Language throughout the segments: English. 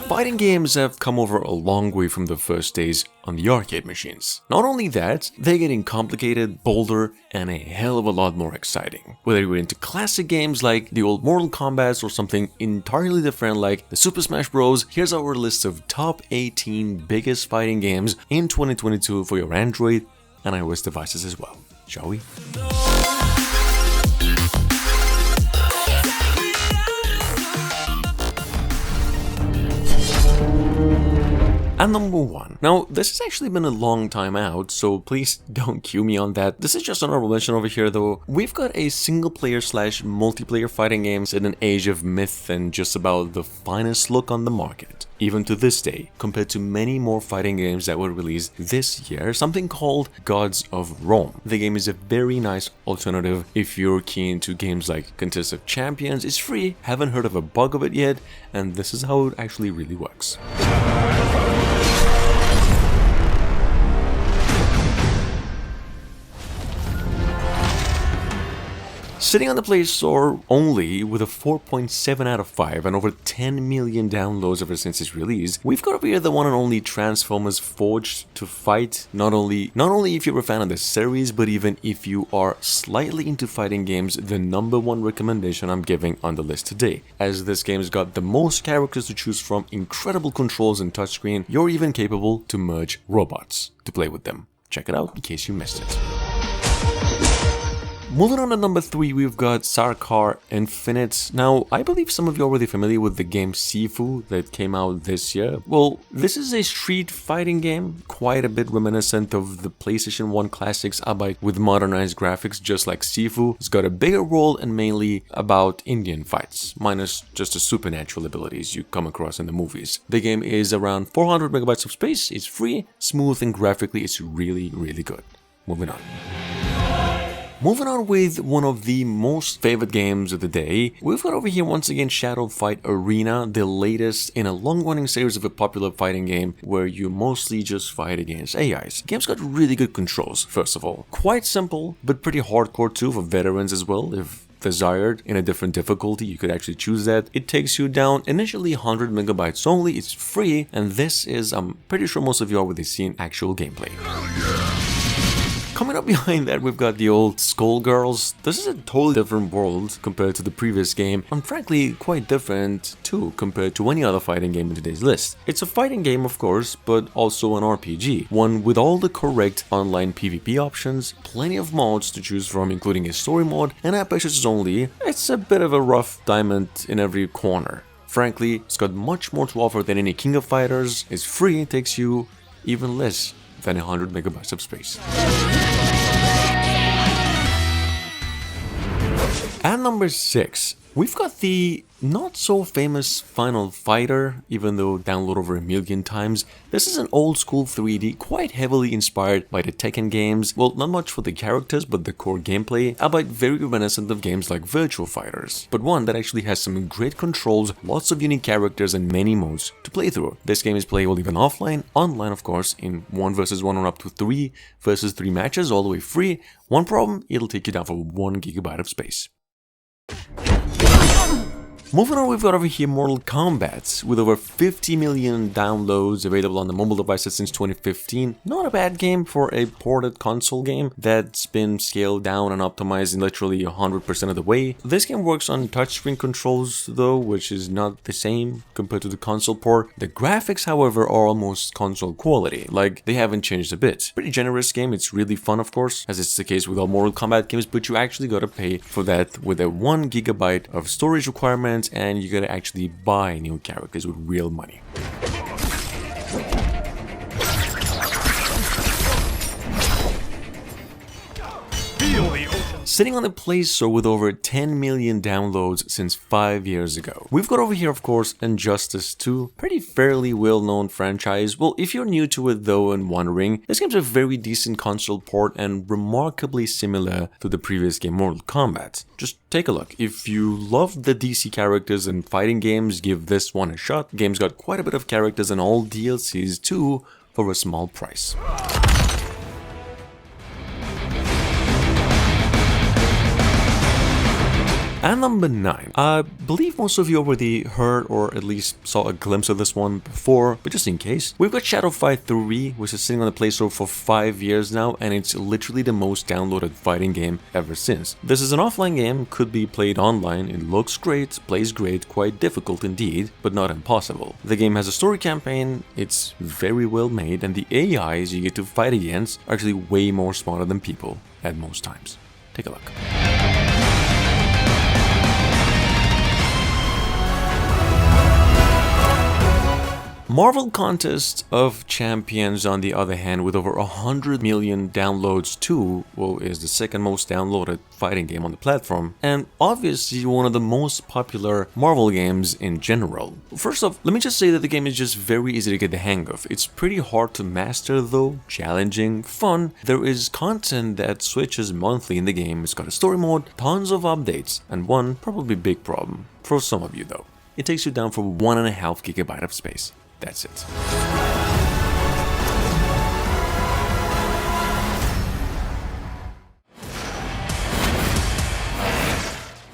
Fighting games have come over a long way from the first days on the arcade machines. Not only that, they're getting complicated, bolder, and a hell of a lot more exciting. Whether you're into classic games like the old Mortal Kombat or something entirely different like the Super Smash Bros, here's our list of top 18 biggest fighting games in 2022 for your Android and iOS devices as well. Shall we? And number 1. Now, this has actually been a long time out, so please don't cue me on that. This is just an honorable mention over here though. We've got a single player / multiplayer fighting games in an age of myth and just about the finest look on the market. Even to this day, compared to many more fighting games that were released this year, something called Gods of Rome. The game is a very nice alternative if you're keen to games like Contest of Champions. It's free, haven't heard of a bug of it yet, and this is how it actually really works. Sitting on the Play Store only with a 4.7 out of 5 and over 10 million downloads ever since its release, we've got over here the one and only Transformers Forged to Fight. Not only if you're a fan of the series, but even if you are slightly into fighting games, the number 1 recommendation I'm giving on the list today. As this game's got the most characters to choose from, incredible controls and touchscreen, you're even capable to merge robots to play with them. Check it out in case you missed it. Moving on to number 3, we've got Sarkar Infinite. Now, I believe some of you are already familiar with the game Sifu that came out this year. Well, this is a street fighting game, quite a bit reminiscent of the PlayStation 1 classics, albeit with modernized graphics just like Sifu. It's got a bigger role and mainly about Indian fights, minus just the supernatural abilities you come across in the movies. The game is around 400 megabytes of space, it's free, smooth, and graphically it's really, really good. Moving on. Moving on with one of the most favorite games of the day, we've got over here once again Shadow Fight Arena, the latest in a long-running series of a popular fighting game where you mostly just fight against AIs. The game's got really good controls, first of all. Quite simple, but pretty hardcore too for veterans as well, if desired. In a different difficulty, you could actually choose that. It takes you down initially 100 megabytes only, it's free, and this is, I'm pretty sure most of you already seen actual gameplay. Coming up behind that, we've got the old Skullgirls. This is a totally different world compared to the previous game, and frankly quite different too compared to any other fighting game in today's list. It's a fighting game of course, but also an RPG, one with all the correct online PvP options, plenty of mods to choose from including a story mode, and app purchases only. It's a bit of a rough diamond in every corner. Frankly, it's got much more to offer than any King of Fighters, it's free, it takes you even less than 100 megabytes of space. At number 6, we've got the not so famous Final Fighter, even though downloaded over 1 million times. This is an old school 3D, quite heavily inspired by the Tekken games. Well, not much for the characters, but the core gameplay, albeit very reminiscent of games like Virtual Fighters. But one that actually has some great controls, lots of unique characters and many modes to play through. This game is playable even offline, online of course, in 1 versus 1 or up to 3 versus 3 matches, all the way free. One problem, it'll take you down for 1 gigabyte of space. Moving on, we've got over here Mortal Kombat, with over 50 million downloads available on the mobile devices since 2015. Not a bad game for a ported console game that's been scaled down and optimized in literally 100% of the way. This game works on touchscreen controls though, which is not the same compared to the console port. The graphics, however, are almost console quality, like they haven't changed a bit. Pretty generous game, it's really fun of course, as it's the case with all Mortal Kombat games, but you actually gotta pay for that with a 1 gigabyte of storage requirement, and you gotta actually buy new characters with real money. Sitting on the Play Store with over 10 million downloads since 5 years ago. We've got over here, of course, Injustice 2, pretty fairly well-known franchise. Well, if you're new to it though and wondering, this game's a very decent console port and remarkably similar to the previous game Mortal Kombat. Just take a look. If you love the DC characters and fighting games, give this one a shot. The game's got quite a bit of characters and all DLCs too for a small price. And number 9. I believe most of you already heard or at least saw a glimpse of this one before, but just in case, we've got Shadow Fight 3, which is sitting on the Play Store for 5 years now, and it's literally the most downloaded fighting game ever since. This is an offline game, could be played online, it looks great, plays great, quite difficult indeed, but not impossible. The game has a story campaign, it's very well made, and the AIs you get to fight against are actually way more smarter than people at most times. Take a look. Marvel Contest of Champions, on the other hand, with over 100 million downloads too, well, is the second most downloaded fighting game on the platform, and obviously one of the most popular Marvel games in general. First off, let me just say that the game is just very easy to get the hang of. It's pretty hard to master though, challenging, fun. There is content that switches monthly in the game, it's got a story mode, tons of updates, and one probably big problem, for some of you though. It takes you down for 1.5 GB of space. That's it.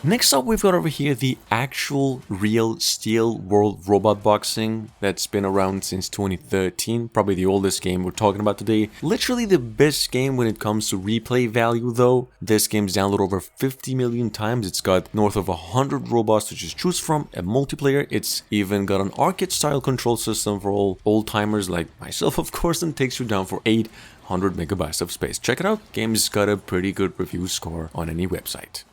Next up, we've got over here the actual real Steel World Robot Boxing that's been around since 2013, probably the oldest game we're talking about today. Literally the best game when it comes to replay value though. This game's downloaded over 50 million times, it's got north of 100 robots to just choose from, a multiplayer, it's even got an arcade style control system for all old-timers like myself of course, and takes you down for 800 megabytes of space. Check it out, game's got a pretty good review score on any website.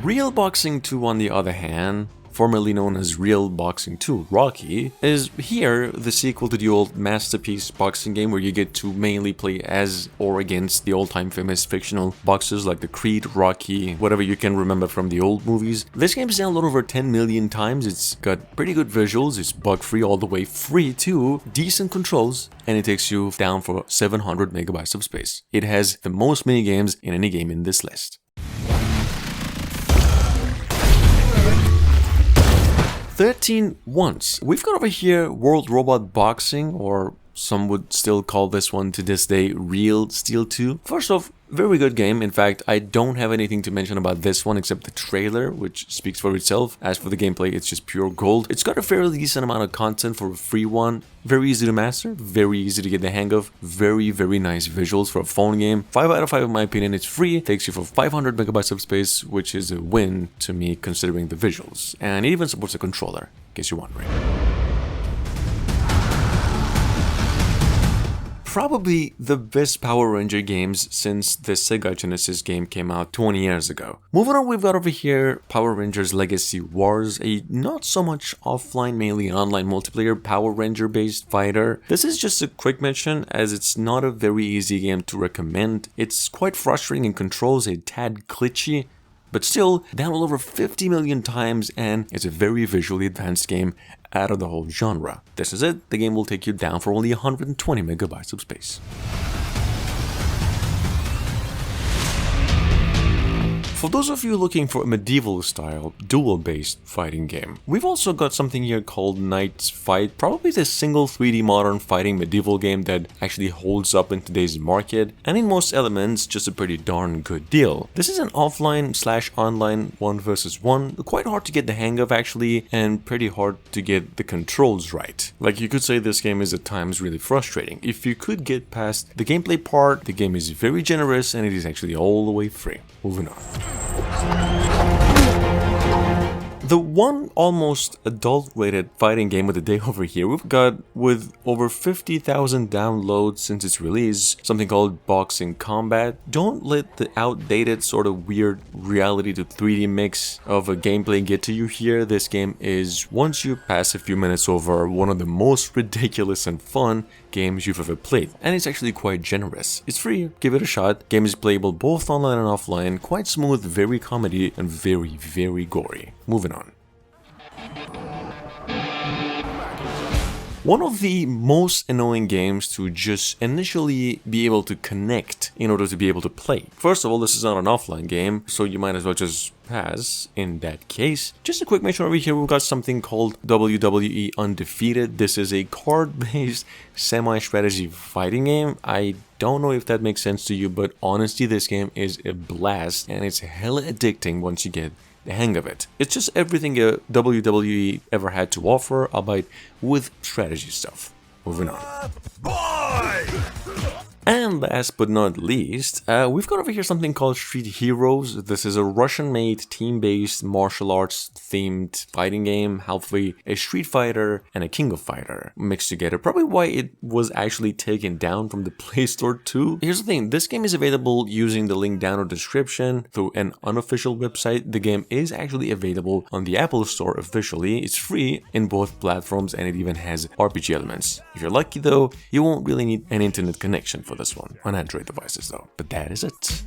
Real Boxing 2, on the other hand, formerly known as Real Boxing 2 Rocky, is here the sequel to the old masterpiece boxing game where you get to mainly play as or against the all-time famous fictional boxers like the Creed, Rocky, whatever you can remember from the old movies. This game is downloaded over 10 million times, it's got pretty good visuals, it's bug-free all the way, free too, decent controls, and it takes you down for 700 megabytes of space. It has the most minigames in any game in this list. 13 once. We've got over here World Robot Boxing, or some would still call this one to this day Real Steel 2. First off, very good game. In fact, I don't have anything to mention about this one except the trailer, which speaks for itself. As for the gameplay, it's just pure gold. It's got a fairly decent amount of content for a free one. Very easy to master, very easy to get the hang of, very nice visuals for a phone game. 5 out of 5 in my opinion. It's free, takes you for 500 megabytes of space, which is a win to me considering the visuals. And it even supports a controller, in case you're wondering. Probably the best Power Ranger games since the Sega Genesis game came out 20 years ago. Moving on, we've got over here Power Rangers Legacy Wars, a not so much offline, mainly online multiplayer Power Ranger based fighter. This is just a quick mention as it's not a very easy game to recommend. It's quite frustrating in controls, a tad glitchy, but still downloaded over 50 million times, and it's a very visually advanced game out of the whole genre. This is it, the game will take you down for only 120 megabytes of space. For those of you looking for a medieval-style, duel-based fighting game, we've also got something here called Knight's Fight, probably the single 3D modern fighting medieval game that actually holds up in today's market, and in most elements, just a pretty darn good deal. This is an offline/online 1v1, quite hard to get the hang of actually, and pretty hard to get the controls right. Like, you could say this game is at times really frustrating. If you could get past the gameplay part, the game is very generous and it is actually all the way free. Moving on. The one almost adult-rated fighting game of the day over here we've got with over 50,000 downloads since its release, something called Boxing KOMBAT. Don't let the outdated sort of weird reality to 3D mix of a gameplay get to you here. This game is, once you pass a few minutes over, one of the most ridiculous and fun games you've ever played, and it's actually quite generous. It's free, give it a shot. Game is playable both online and offline, quite smooth, very comedy, and very gory. Moving on. One of the most annoying games to just initially be able to connect connect in order to be able to play. First of all, this is not an offline game, so you might as well just pass in that case. Just a quick mention over here, we've got something called WWE Undefeated. This is a card-based semi-strategy fighting game. I don't know if that makes sense to you, but honestly, this game is a blast and it's hella addicting once you get the hang of it. It's just everything a WWE ever had to offer, albeit with strategy stuff. Moving on. And last but not least, we've got over here something called Street Heroes. This is a Russian-made, team-based, martial arts-themed fighting game, halfway a Street Fighter and a King of Fighter mixed together. Probably why it was actually taken down from the Play Store too. Here's the thing, this game is available using the link down in the description through an unofficial website. The game is actually available on the Apple Store officially. It's free in both platforms and it even has RPG elements. If you're lucky though, you won't really need an internet connection for this one on Android devices though. But that is it.